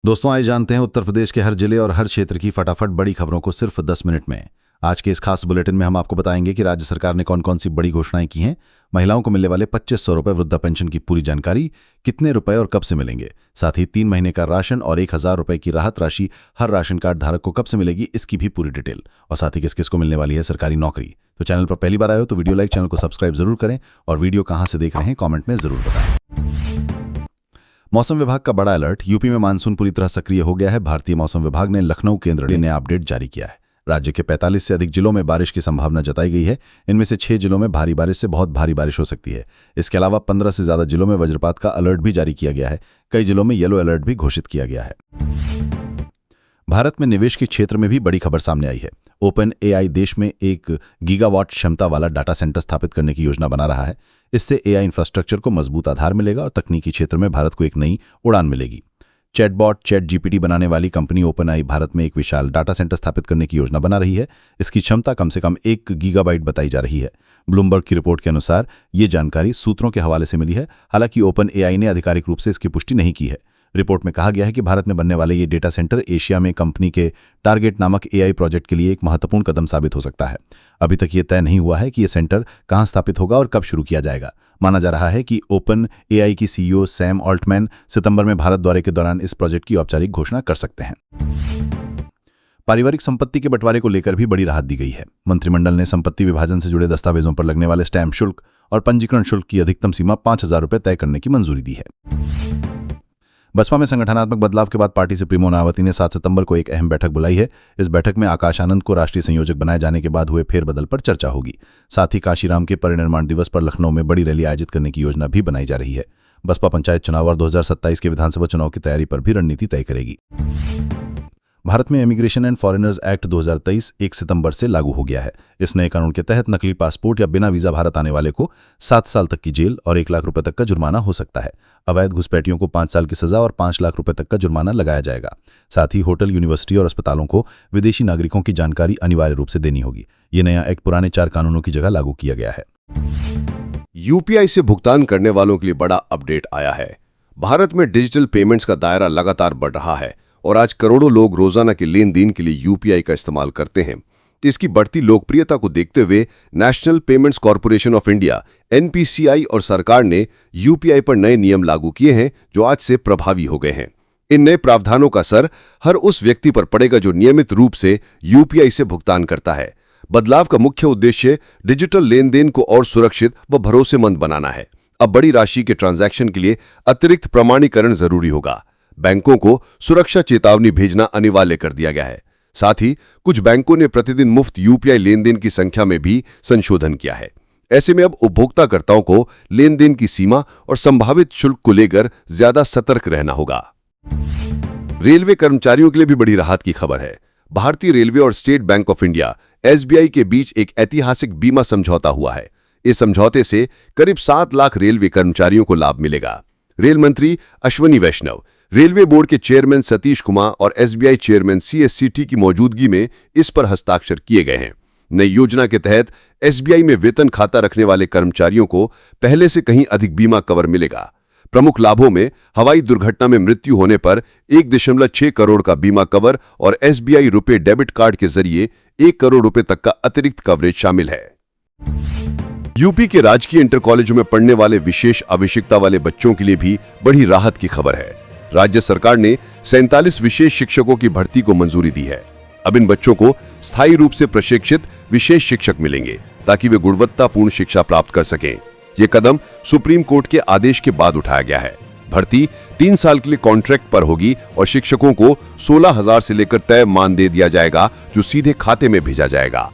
दोस्तों, आइए जानते हैं उत्तर प्रदेश के हर जिले और हर क्षेत्र की फटाफट बड़ी खबरों को सिर्फ 10 मिनट में। आज के इस खास बुलेटिन में हम आपको बताएंगे कि राज्य सरकार ने कौन कौन सी बड़ी घोषणाएं की हैं, महिलाओं को मिलने वाले 2500 रुपए वृद्धा पेंशन की पूरी जानकारी, कितने रुपए और कब से मिलेंगे, साथ ही 3 महीने का राशन और 1000 रुपए की राहत राशि हर राशन कार्ड धारक को कब से मिलेगी, इसकी भी पूरी डिटेल, और साथ ही किस किस को मिलने वाली है सरकारी नौकरी। तो चैनल पर पहली बार आए हो तो वीडियो लाइक, चैनल को सब्सक्राइब जरूर करें और वीडियो कहां से देख रहे हैं कॉमेंट में जरूर बताएं। मौसम विभाग का बड़ा अलर्ट, यूपी में मानसून पूरी तरह सक्रिय हो गया है। भारतीय मौसम विभाग ने लखनऊ केंद्र ने नया अपडेट जारी किया है। राज्य के 45 से अधिक जिलों में बारिश की संभावना जताई गई है। इनमें से 6 जिलों में भारी बारिश से बहुत भारी बारिश हो सकती है। इसके अलावा 15 से ज्यादा जिलों में वज्रपात का अलर्ट भी जारी किया गया है। कई जिलों में येलो अलर्ट भी घोषित किया गया है। भारत में निवेश के क्षेत्र में भी बड़ी खबर सामने आई है। ओपन एआई देश में 1 गीगावाट क्षमता वाला डाटा सेंटर स्थापित करने की योजना बना रहा है। इससे एआई इंफ्रास्ट्रक्चर को मजबूत आधार मिलेगा और तकनीकी क्षेत्र में भारत को एक नई उड़ान मिलेगी। चैटबॉट चैट जीपीटी बनाने वाली कंपनी ओपन एआई भारत में एक विशाल डाटा सेंटर स्थापित करने की योजना बना रही है। इसकी क्षमता कम से कम 1 गीगाबाइट बताई जा रही है। ब्लूमबर्ग की रिपोर्ट के अनुसार ये जानकारी सूत्रों के हवाले से मिली है। हालांकि ओपन एआई ने आधिकारिक रूप से इसकी पुष्टि नहीं की है। रिपोर्ट में कहा गया है कि भारत में बनने वाले ये डेटा सेंटर एशिया में कंपनी के टारगेट नामक एआई प्रोजेक्ट के लिए एक महत्वपूर्ण कदम साबित हो सकता है। अभी तक ये तय नहीं हुआ है कि ये सेंटर कहां स्थापित होगा और कब शुरू किया जाएगा। माना जा रहा है कि ओपन एआई की सीईओ सैम ऑल्टमैन सितंबर में भारत दौरे के दौरान इस प्रोजेक्ट की औपचारिक घोषणा कर सकते हैं। पारिवारिक संपत्ति के बंटवारे को लेकर भी बड़ी राहत दी गई है। मंत्रिमंडल ने संपत्ति विभाजन से जुड़े दस्तावेजों पर लगने वाले स्टैंप शुल्क और पंजीकरण शुल्क की अधिकतम सीमा 5000 रुपये तय करने की मंजूरी दी है। बसपा में संगठनात्मक बदलाव के बाद पार्टी सुप्रीमो मायावती ने 7 सितंबर को एक अहम बैठक बुलाई है। इस बैठक में आकाश आनंद को राष्ट्रीय संयोजक बनाए जाने के बाद हुए फेरबदल पर चर्चा होगी। साथ ही काशीराम के परिनिर्माण दिवस पर लखनऊ में बड़ी रैली आयोजित करने की योजना भी बनाई जा रही है। बसपा पंचायत चुनाव और 2027 के विधानसभा चुनाव की तैयारी पर भी रणनीति तय करेगी। भारत में इमिग्रेशन एंड फॉरेनर्स एक्ट 2023 1 सितंबर से लागू हो गया है। इस नए कानून के तहत नकली पासपोर्ट या बिना वीजा भारत आने वाले को 7 साल तक की जेल और 1 लाख रुपए तक का जुर्माना हो सकता है। अवैध घुसपैठियों को 5 साल की सजा और 5 लाख रुपए तक का जुर्माना लगाया जाएगा। साथ ही होटल, यूनिवर्सिटी और अस्पतालों को विदेशी नागरिकों की जानकारी अनिवार्य रूप से देनी होगी। ये नया एक्ट पुराने 4 कानूनों की जगह लागू किया गया है। यूपीआई से भुगतान करने वालों के लिए बड़ा अपडेट आया है। भारत में डिजिटल पेमेंट्स का दायरा लगातार बढ़ रहा है और आज करोड़ों लोग रोजाना के लेन देन के लिए यूपीआई का इस्तेमाल करते हैं। इसकी बढ़ती लोकप्रियता को देखते हुए national payments corporation of India NPCI और सरकार ने यूपीआई पर नए नियम लागू किए हैं जो आज से प्रभावी हो गए हैं। इन नए प्रावधानों का असर हर उस व्यक्ति पर पड़ेगा जो नियमित रूप से यूपीआई से भुगतान करता है। बदलाव का मुख्य उद्देश्य डिजिटल लेन देन को और सुरक्षित व भरोसेमंद बनाना है। अब बड़ी राशि के ट्रांजैक्शन के लिए अतिरिक्त प्रमाणीकरण जरूरी होगा। बैंकों को सुरक्षा चेतावनी भेजना अनिवार्य कर दिया गया है। साथ ही कुछ बैंकों ने प्रतिदिन मुफ्त यूपीआई लेन देन की संख्या में भी संशोधन किया है। ऐसे में अब उपभोक्ताकर्ताओं को लेन देन की सीमा और संभावित शुल्क को लेकर ज्यादा सतर्क रहना होगा। रेलवे कर्मचारियों के लिए भी बड़ी राहत की खबर है। भारतीय रेलवे और state bank of India SBI के बीच एक ऐतिहासिक बीमा समझौता हुआ है। इस समझौते से करीब 7 लाख रेलवे कर्मचारियों को लाभ मिलेगा। रेल मंत्री अश्वनी वैष्णव, रेलवे बोर्ड के चेयरमैन सतीश कुमार और एसबीआई चेयरमैन सीएससीटी की मौजूदगी में इस पर हस्ताक्षर किए गए हैं। नई योजना के तहत एसबीआई में वेतन खाता रखने वाले कर्मचारियों को पहले से कहीं अधिक बीमा कवर मिलेगा। प्रमुख लाभों में हवाई दुर्घटना में मृत्यु होने पर 1.6 करोड़ का बीमा कवर और एसबीआई रुपए डेबिट कार्ड के जरिए 1 करोड़ रुपए तक का अतिरिक्त कवरेज शामिल है। यूपी के राजकीय इंटर कॉलेजों में पढ़ने वाले विशेष आवश्यकता वाले बच्चों के लिए भी बड़ी राहत की खबर है। राज्य सरकार ने 47 विशेष शिक्षकों की भर्ती को मंजूरी दी है। अब इन बच्चों को स्थायी रूप से प्रशिक्षित विशेष शिक्षक मिलेंगे ताकि वे गुणवत्तापूर्ण शिक्षा प्राप्त कर सकें। ये कदम सुप्रीम कोर्ट के आदेश के बाद उठाया गया है। भर्ती 3 साल के लिए कॉन्ट्रैक्ट पर होगी और शिक्षकों को 16,000 से लेकर तय मानदेय दिया जाएगा जो सीधे खाते में भेजा जाएगा।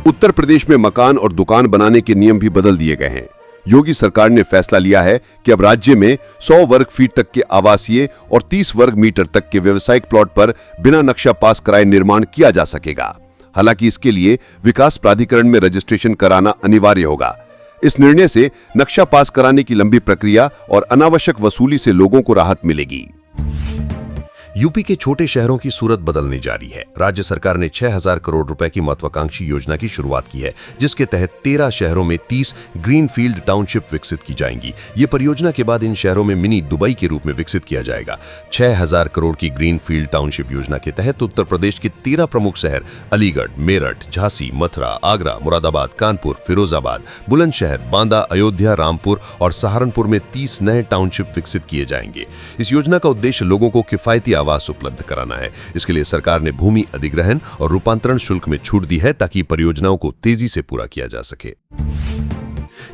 उत्तर प्रदेश में मकान और दुकान बनाने के नियम भी बदल दिए गए हैं। योगी सरकार ने फैसला लिया है कि अब राज्य में 100 वर्ग फीट तक के आवासीय और 30 वर्ग मीटर तक के व्यवसायिक प्लॉट पर बिना नक्शा पास कराए निर्माण किया जा सकेगा। हालांकि इसके लिए विकास प्राधिकरण में रजिस्ट्रेशन कराना अनिवार्य होगा। इस निर्णय से नक्शा पास कराने की लंबी प्रक्रिया और अनावश्यक वसूली से लोगों को राहत मिलेगी। यूपी के छोटे शहरों की सूरत बदलने जा रही है। राज्य सरकार ने 6,000 करोड़ रुपए की महत्वाकांक्षी योजना की शुरुआत की है, जिसके तहत 13 शहरों में 30 ग्रीनफील्ड टाउनशिप विकसित की जाएंगी। ये परियोजना के बाद इन शहरों में मिनी दुबई के रूप में विकसित किया जाएगा। 6,000 करोड़ की ग्रीनफील्ड टाउनशिप योजना के तहत उत्तर प्रदेश के 13 प्रमुख शहर अलीगढ़, मेरठ, झांसी, मथुरा, आगरा, मुरादाबाद, कानपुर, फिरोजाबाद, बुलंदशहर, बांदा, अयोध्या, रामपुर और सहारनपुर में 30 नए टाउनशिप विकसित किए जाएंगे। इस योजना का उद्देश्य लोगों को किफायती आवास उपलब्ध कराना है। इसके लिए सरकार ने भूमि अधिग्रहण और रूपांतरण शुल्क में छूट दी है, ताकि परियोजनाओं को तेजी से पूरा किया जा सके।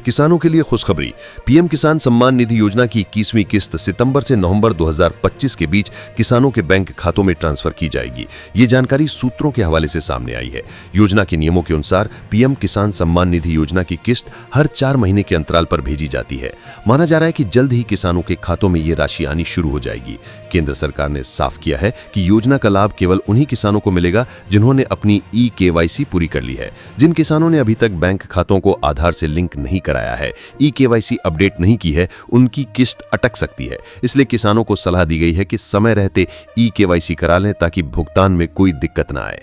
किसानों के लिए खुशखबरी। पीएम किसान सम्मान निधि योजना की 21वीं किस्त सितंबर से नवंबर 2025 के बीच किसानों के बैंक खातों में ट्रांसफर की जाएगी। ये जानकारी सूत्रों के हवाले से सामने आई है। योजना के नियमों के अनुसार पीएम किसान सम्मान निधि योजना की किस्त हर 4 महीने के अंतराल पर भेजी जाती है। माना जा रहा है कि जल्द ही किसानों के खातों में ये राशि आनी शुरू हो जाएगी। केंद्र सरकार ने साफ किया है कि योजना का लाभ केवल उन्हीं किसानों को मिलेगा जिन्होंने अपनी ई-केवाईसी पूरी कर ली है। जिन किसानों ने अभी तक बैंक खातों को आधार से लिंक नहीं कराया है, ई-केवाईसी अपडेट नहीं की है, उनकी किस्त अटक सकती है। इसलिए किसानों को सलाह दी गई है कि समय रहते ई-केवाईसी करा लें, ताकि भुगतान में कोई दिक्कत ना आए।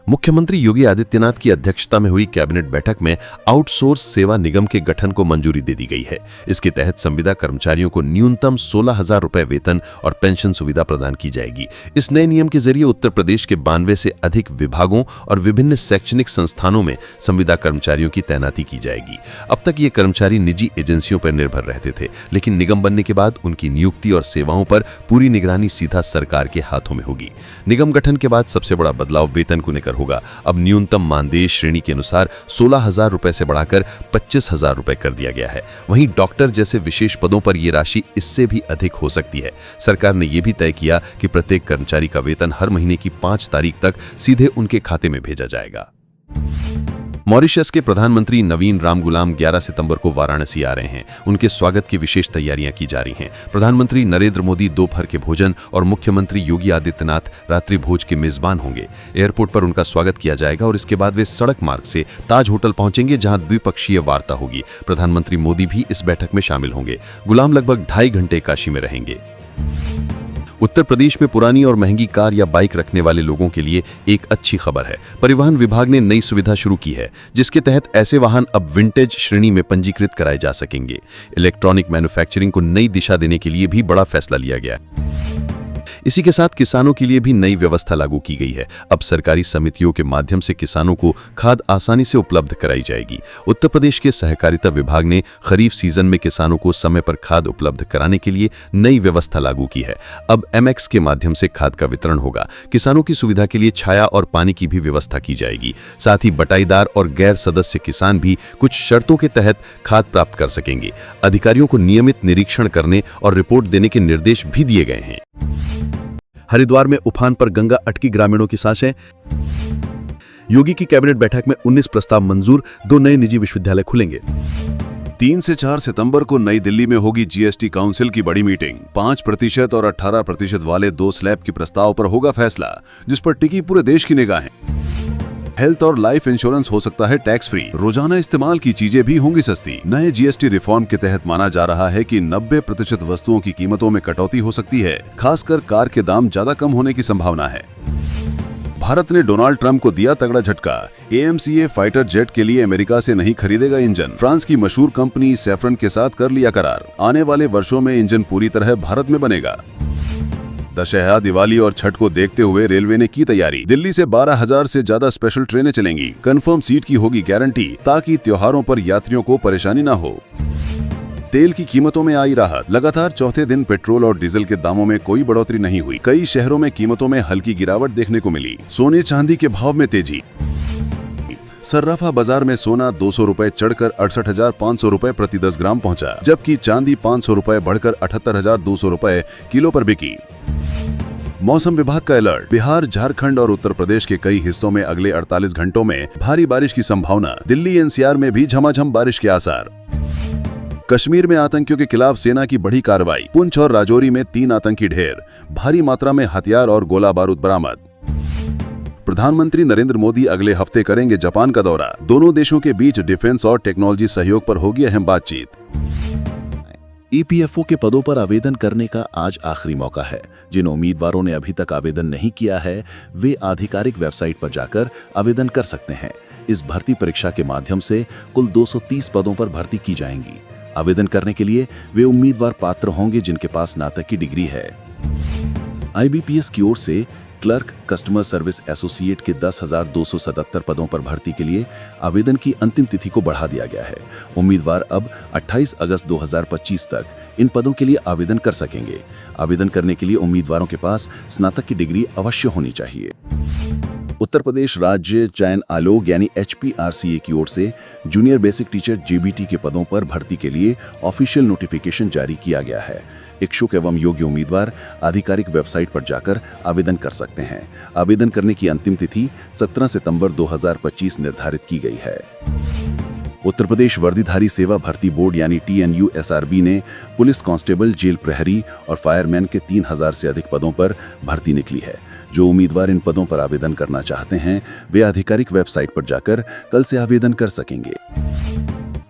मुख्यमंत्री योगी आदित्यनाथ की अध्यक्षता में हुई कैबिनेट बैठक में आउटसोर्स सेवा निगम के गठन को मंजूरी दे दी गई है। इसके तहत संविदा कर्मचारियों को न्यूनतम 16,000 रुपए वेतन और पेंशन सुविधा प्रदान की जाएगी। इस नए नियम के जरिए उत्तर प्रदेश के 92 से अधिक विभागों और विभिन्न शैक्षणिक संस्थानों में संविदा कर्मचारियों की तैनाती की जाएगी। अब तक ये कर्मचारी निजी एजेंसियों पर निर्भर रहते थे, लेकिन निगम बनने के बाद उनकी नियुक्ति और सेवाओं पर पूरी निगरानी सीधा सरकार के हाथों में होगी। निगम गठन के बाद सबसे बड़ा बदलाव वेतन को लेकर होगा। अब न्यूनतम मानदेय श्रेणी के अनुसार 16,000 रुपए से बढ़ाकर 25,000 रुपए कर दिया गया है। वहीं डॉक्टर जैसे विशेष पदों पर यह राशि इससे भी अधिक हो सकती है। सरकार ने यह भी तय किया कि प्रत्येक कर्मचारी का वेतन हर महीने की 5 तारीख तक सीधे उनके खाते में भेजा जाएगा। मॉरिशस के प्रधानमंत्री नवीन रामगुलाम 11 सितंबर को वाराणसी आ रहे हैं। उनके स्वागत की विशेष तैयारियां की जा रही हैं। प्रधानमंत्री नरेंद्र मोदी दोपहर के भोजन और मुख्यमंत्री योगी आदित्यनाथ रात्रि भोज के मेजबान होंगे। एयरपोर्ट पर उनका स्वागत किया जाएगा और इसके बाद वे सड़क मार्ग से ताज होटल पहुंचेंगे, जहां द्विपक्षीय वार्ता होगी। प्रधानमंत्री मोदी भी इस बैठक में शामिल होंगे। गुलाम लगभग 2.5 घंटे काशी में रहेंगे। उत्तर प्रदेश में पुरानी और महंगी कार या बाइक रखने वाले लोगों के लिए एक अच्छी खबर है। परिवहन विभाग ने नई सुविधा शुरू की है, जिसके तहत ऐसे वाहन अब विंटेज श्रेणी में पंजीकृत कराए जा सकेंगे। इलेक्ट्रॉनिक मैन्युफैक्चरिंग को नई दिशा देने के लिए भी बड़ा फैसला लिया गया है। इसी के साथ किसानों के लिए भी नई व्यवस्था लागू की गई है। अब सरकारी समितियों के माध्यम से किसानों को खाद आसानी से उपलब्ध कराई जाएगी। उत्तर प्रदेश के सहकारिता विभाग ने खरीफ सीजन में किसानों को समय पर खाद उपलब्ध कराने के लिए नई व्यवस्था लागू की है। अब एमएक्स के माध्यम से खाद का वितरण होगा। किसानों की सुविधा के लिए छाया और पानी की भी व्यवस्था की जाएगी। साथ ही बटाईदार और गैर सदस्य किसान भी कुछ शर्तों के तहत खाद प्राप्त कर सकेंगे। अधिकारियों को नियमित निरीक्षण करने और रिपोर्ट देने के निर्देश भी दिए गए हैं। हरिद्वार में उफान पर गंगा अटकी ग्रामीणों की सांसें। योगी की कैबिनेट बैठक में 19 प्रस्ताव मंजूर, 2 नए निजी विश्वविद्यालय खुलेंगे। 3 से 4 सितंबर को नई दिल्ली में होगी जीएसटी काउंसिल की बड़ी मीटिंग। 5% और 18% वाले 2 स्लैब के प्रस्ताव पर होगा फैसला, जिस पर टिकी पूरे देश की निगाहें। हेल्थ और लाइफ इंश्योरेंस हो सकता है टैक्स फ्री। रोजाना इस्तेमाल की चीजें भी होंगी सस्ती। नए जीएसटी रिफॉर्म के तहत माना जा रहा है कि 90% वस्तुओं की कीमतों में कटौती हो सकती है। खासकर कार के दाम ज्यादा कम होने की संभावना है। भारत ने डोनाल्ड ट्रंप को दिया तगड़ा झटका। AMCA फाइटर जेट के लिए अमेरिका से नहीं खरीदेगा इंजन। फ्रांस की मशहूर कंपनी सैफरन के साथ कर लिया करार। आने वाले वर्षों में इंजन पूरी तरह भारत में बनेगा। दशहरा, दिवाली और छठ को देखते हुए रेलवे ने की तैयारी। दिल्ली से 12,000 से ज्यादा स्पेशल ट्रेनें चलेंगी। कंफर्म सीट की होगी गारंटी, ताकि त्योहारों पर यात्रियों को परेशानी न हो। तेल की कीमतों में आई राहत। लगातार चौथे दिन पेट्रोल और डीजल के दामों में कोई बढ़ोतरी नहीं हुई। कई शहरों में कीमतों में हल्की गिरावट देखने को मिली। सोने चांदी के भाव में तेजी। सर्राफा बाजार में सोना 200 रुपए चढ़कर 68,500 रुपए प्रति 10 ग्राम पहुंचा, जबकि चांदी 500 रुपए बढ़कर 78,200 रुपए किलो पर बिकी। मौसम विभाग का अलर्ट। बिहार, झारखंड और उत्तर प्रदेश के कई हिस्सों में अगले 48 घंटों में भारी बारिश की संभावना। दिल्ली NCR में भी झमाझम बारिश के आसार। कश्मीर में आतंकियों के खिलाफ सेना की बड़ी कार्रवाई। पुंछ और राजौरी में 3 आतंकी ढेर। भारी मात्रा में हथियार और गोला बारूद बरामद। प्रधानमंत्री नरेंद्र मोदी अगले हफ्ते करेंगे जापान का दौरा। दोनों देशों के बीच डिफेंस और टेक्नोलॉजी सहयोग पर होगी अहम बातचीत। ईपीएफओ के पदों पर आवेदन करने का आज आखिरी मौका है। जिन उम्मीदवारों ने अभी तक आवेदन नहीं किया है वे आधिकारिक वेबसाइट पर जाकर आवेदन कर सकते हैं। इस भर्ती परीक्षा के माध्यम से कुल 230 पदों पर भर्ती की जाएंगी। आवेदन करने के लिए वे उम्मीदवार पात्र होंगे जिनके पास स्नातक की डिग्री है। आईबीपीएस की ओर से क्लर्क कस्टमर सर्विस एसोसिएट के 10,277 पदों पर भर्ती के लिए आवेदन की अंतिम तिथि को बढ़ा दिया गया है। उम्मीदवार अब 28 अगस्त 2025 तक इन पदों के लिए आवेदन कर सकेंगे। आवेदन करने के लिए उम्मीदवारों के पास स्नातक की डिग्री अवश्य होनी चाहिए। उत्तर प्रदेश राज्य चयन आयोग यानी HPRCA की ओर से जूनियर बेसिक टीचर JBT के पदों पर भर्ती के लिए ऑफिशियल नोटिफिकेशन जारी किया गया है। इच्छुक एवं योग्य उम्मीदवार आधिकारिक वेबसाइट पर जाकर आवेदन कर सकते हैं। आवेदन करने की अंतिम तिथि 17 सितंबर 2025 निर्धारित की गई है। उत्तर प्रदेश वर्दीधारी सेवा भर्ती बोर्ड यानी TNUSRB ने पुलिस कांस्टेबल, जेल प्रहरी और फायरमैन के 3000 से अधिक पदों पर भर्ती निकली है। जो उम्मीदवार इन पदों पर आवेदन करना चाहते हैं वे आधिकारिक वेबसाइट पर जाकर कल से आवेदन कर सकेंगे।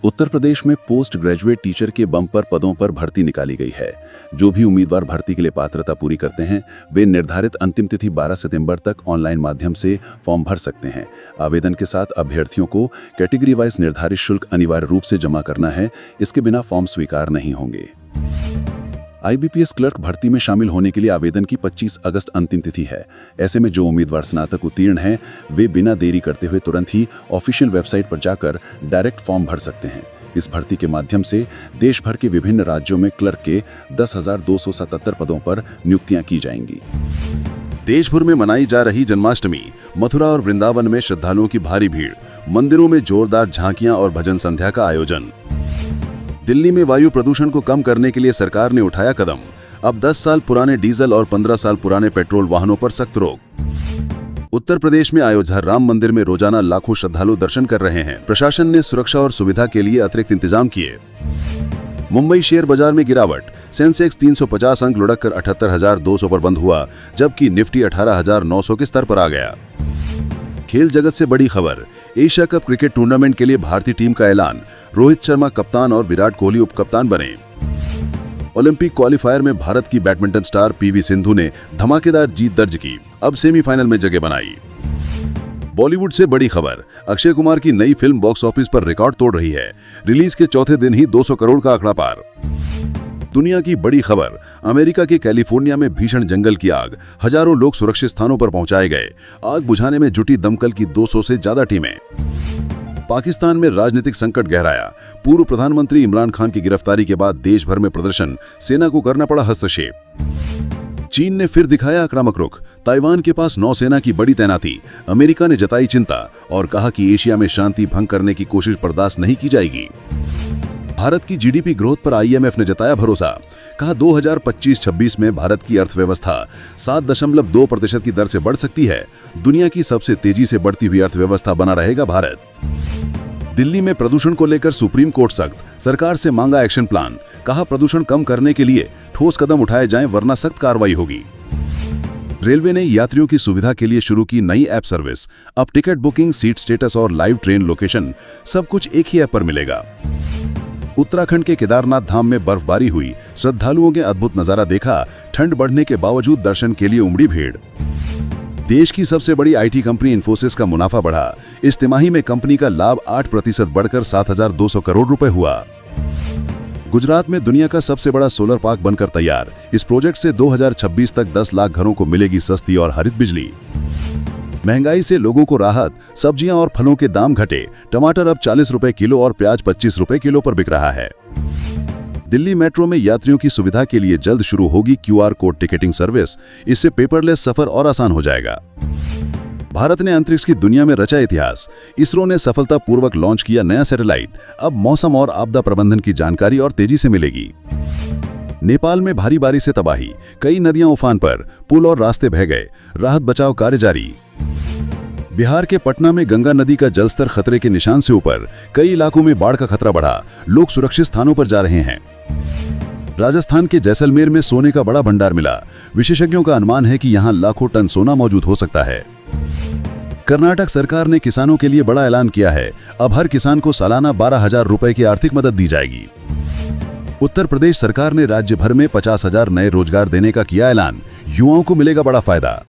उत्तर प्रदेश में पोस्ट ग्रेजुएट टीचर के बम्पर पदों पर भर्ती निकाली गई है। जो भी उम्मीदवार भर्ती के लिए पात्रता पूरी करते हैं वे निर्धारित अंतिम तिथि 12 सितंबर तक ऑनलाइन माध्यम से फॉर्म भर सकते हैं। आवेदन के साथ अभ्यर्थियों को कैटेगरी वाइज निर्धारित शुल्क अनिवार्य रूप से जमा करना है। इसके बिना फॉर्म स्वीकार नहीं होंगे। आईबीपीएस क्लर्क भर्ती में शामिल होने के लिए आवेदन की 25 अगस्त अंतिम तिथि है। ऐसे में जो उम्मीदवार स्नातक उत्तीर्ण हैं वे बिना देरी करते हुए तुरंत ही ऑफिशियल वेबसाइट पर जाकर डायरेक्ट फॉर्म भर सकते हैं। इस भर्ती के माध्यम से देश भर के विभिन्न राज्यों में क्लर्क के 10,277 पदों पर नियुक्तियां की जाएंगी। देश भर में मनाई जा रही जन्माष्टमी, मथुरा और वृंदावन में श्रद्धालुओं की भारी भीड़, मंदिरों में जोरदार झांकियां और भजन संध्या का आयोजन। दिल्ली में वायु प्रदूषण को कम करने के लिए सरकार ने उठाया कदम। अब 10 साल पुराने डीजल और 15 साल पुराने पेट्रोल वाहनों पर सख्त रोक। उत्तर प्रदेश में अयोध्या राम मंदिर में रोजाना लाखों श्रद्धालु दर्शन कर रहे हैं। प्रशासन ने सुरक्षा और सुविधा के लिए अतिरिक्त इंतजाम किए। मुंबई शेयर बाजार में गिरावट, सेंसेक्स 350 अंक लुढ़क कर 78,200 पर बंद हुआ, जबकि निफ्टी 18,900 के स्तर पर आ गया। खेल जगत से बड़ी खबर, एशिया कप क्रिकेट टूर्नामेंट के लिए भारतीय टीम का ऐलान। रोहित शर्मा कप्तान और विराट कोहली उपकप्तान बने। ओलंपिक क्वालिफायर में भारत की बैडमिंटन स्टार PV सिंधु ने धमाकेदार जीत दर्ज की, अब सेमीफाइनल में जगह बनाई। बॉलीवुड से बड़ी खबर, अक्षय कुमार की नई फिल्म बॉक्स ऑफिस पर रिकॉर्ड तोड़ रही है। रिलीज के चौथे दिन ही 200 करोड़ का आंकड़ा पार। दुनिया की बड़ी खबर, अमेरिका के कैलिफोर्निया में भीषण जंगल की आग, हजारों लोग सुरक्षित स्थानों पर पहुंचाए गए। आग बुझाने में जुटी दमकल की 200 से ज्यादा टीमें। पाकिस्तान में राजनीतिक संकट गहराया, पूर्व प्रधानमंत्री इमरान खान की गिरफ्तारी के बाद देश भर में प्रदर्शन, सेना को करना पड़ा हस्तक्षेप। चीन ने फिर दिखाया आक्रामक रुख, ताइवान के पास नौसेना की बड़ी तैनाती। अमेरिका ने जताई चिंता और कहा कि एशिया में शांति भंग करने की कोशिश बर्दाश्त नहीं की जाएगी। भारत की GDP ग्रोथ पर IMF ने जताया भरोसा, कहा 2025-26 में भारत की अर्थव्यवस्था 7.2% की दर से बढ़ सकती है। दुनिया की सबसे तेजी से बढ़ती हुई अर्थव्यवस्था बना रहेगा भारत। दिल्ली में प्रदूषण को लेकर सुप्रीम कोर्ट सख्त, सरकार से मांगा एक्शन प्लान, कहा प्रदूषण कम करने के लिए ठोस कदम उठाए जाएं वरना सख्त कार्रवाई होगी। रेलवे ने यात्रियों की सुविधा के लिए शुरू की नई ऐप सर्विस। अब टिकट बुकिंग, सीट स्टेटस और लाइव ट्रेन लोकेशन सब कुछ एक ही ऐप पर मिलेगा। उत्तराखंड के केदारनाथ धाम में बर्फबारी हुई, श्रद्धालुओं के अद्भुत नजारा देखा। ठंड बढ़ने के बावजूद दर्शन के लिए उमड़ी भीड़। देश की सबसे बड़ी IT कंपनी इन्फोसिस का मुनाफा बढ़ा। इस तिमाही में कंपनी का लाभ 8% बढ़कर 7,200 करोड़ रुपए हुआ। गुजरात में दुनिया का सबसे बड़ा सोलर पार्क बनकर तैयार। इस प्रोजेक्ट से 2026 तक 10 लाख घरों को मिलेगी सस्ती और हरित बिजली। महंगाई से लोगों को राहत, सब्जियां और फलों के दाम घटे। टमाटर अब 40 रुपए किलो और प्याज 25 रुपए किलो पर बिक रहा है। दिल्ली मेट्रो में यात्रियों की सुविधा के लिए जल्द शुरू होगी QR कोड टिकटिंग सर्विस। इससे पेपरलेस सफर और आसान हो जाएगा। भारत ने अंतरिक्ष की दुनिया में रचा इतिहास। इसरो ने सफलतापूर्वक लॉन्च किया नया सैटेलाइट। अब मौसम और आपदा प्रबंधन की जानकारी और तेजी से मिलेगी। नेपाल में भारी बारिश से तबाही, कई नदियां उफान पर, पुल और रास्ते बह गए। राहत बचाव कार्य जारी। बिहार के पटना में गंगा नदी का जलस्तर खतरे के निशान से ऊपर, कई इलाकों में बाढ़ का खतरा बढ़ा। लोग सुरक्षित स्थानों पर जा रहे हैं। राजस्थान के जैसलमेर में सोने का बड़ा भंडार मिला। विशेषज्ञों का अनुमान है कि यहां लाखों टन सोना मौजूद हो सकता है। कर्नाटक सरकार ने किसानों के लिए बड़ा ऐलान किया है। अब हर किसान को सालाना 12,000 रुपए की आर्थिक मदद दी जाएगी। उत्तर प्रदेश सरकार ने राज्य भर में 50,000 नए रोजगार देने का किया ऐलान, युवाओं को मिलेगा बड़ा फायदा।